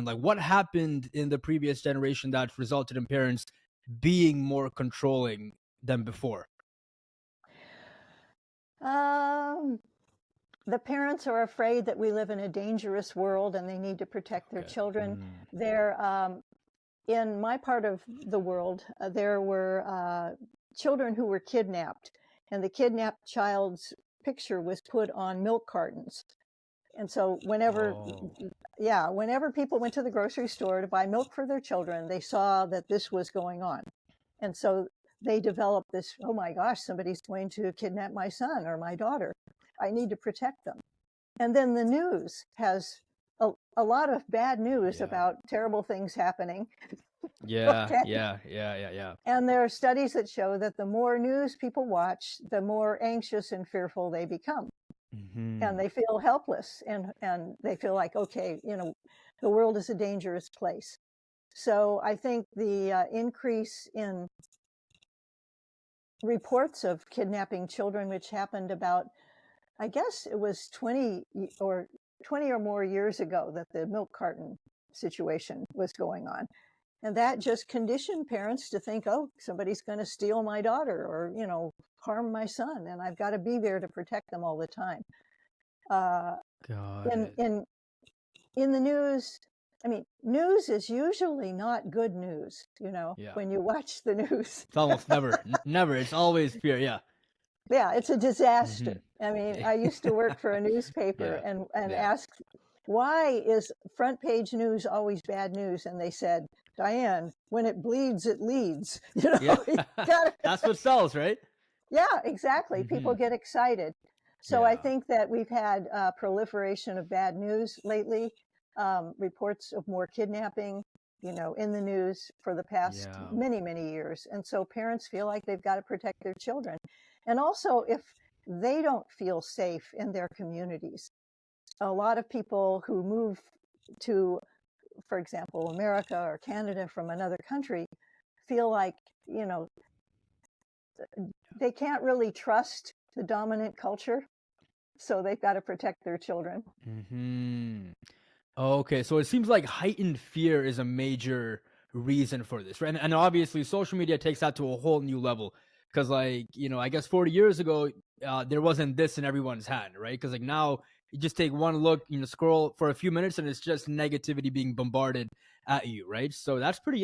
like what happened in the previous generation that resulted in parents being more controlling than before? Um, the parents are afraid that we live in a dangerous world and they need to protect their Okay. children. Mm. They're in my part of the world, there were children who were kidnapped, and the kidnapped child's picture was put on milk cartons. And so Oh. whenever people went to the grocery store to buy milk for their children, they saw that this was going on. And so they developed this, oh my gosh, somebody's going to kidnap my son or my daughter. I need to protect them. And then the news has a lot of bad news Yeah. about terrible things happening. Yeah, Okay. yeah, yeah, yeah, yeah. And there are studies that show that the more news people watch, the more anxious and fearful they become. And Hmm. they feel helpless and they feel like, okay, the world is a dangerous place. So I think the increase in reports of kidnapping children, which happened about, I guess it was 20 or more years ago that the milk carton situation was going on. And that just conditioned parents to think, oh, somebody's going to steal my daughter or, harm my son. And I've got to be there to protect them all the time. Uh, Got in, it. in, in the news, I mean, news is usually not good news, Yeah. when you watch the news. It's almost never, never. It's always fear. Yeah. Yeah, it's a Hmm. disaster. I mean, I used to work for a newspaper Yeah. and Yeah. ask, why is front page news always bad news? And they said, Diane, when it bleeds, it leads. Yeah. You gotta, That's what sells, right? yeah, exactly. People Hmm. get excited. So I Yeah. think that we've had proliferation of bad news lately, reports of more kidnapping, in the news for the past Yeah. many, many years. And so parents feel like they've got to protect their children. And also, if they don't feel safe in their communities, a lot of people who move to, for example, America or Canada from another country feel like, you know, they can't really trust the dominant culture. So they've got to protect their children. Hmm. Okay, so it seems like heightened fear is a major reason for this, right? And obviously, social media takes that to a whole new level. Because, like, I guess 40 years ago, there wasn't this in everyone's hand, right? Because, like, now you just take one look, scroll for a few minutes, and it's just negativity being bombarded at you, right? So that's pretty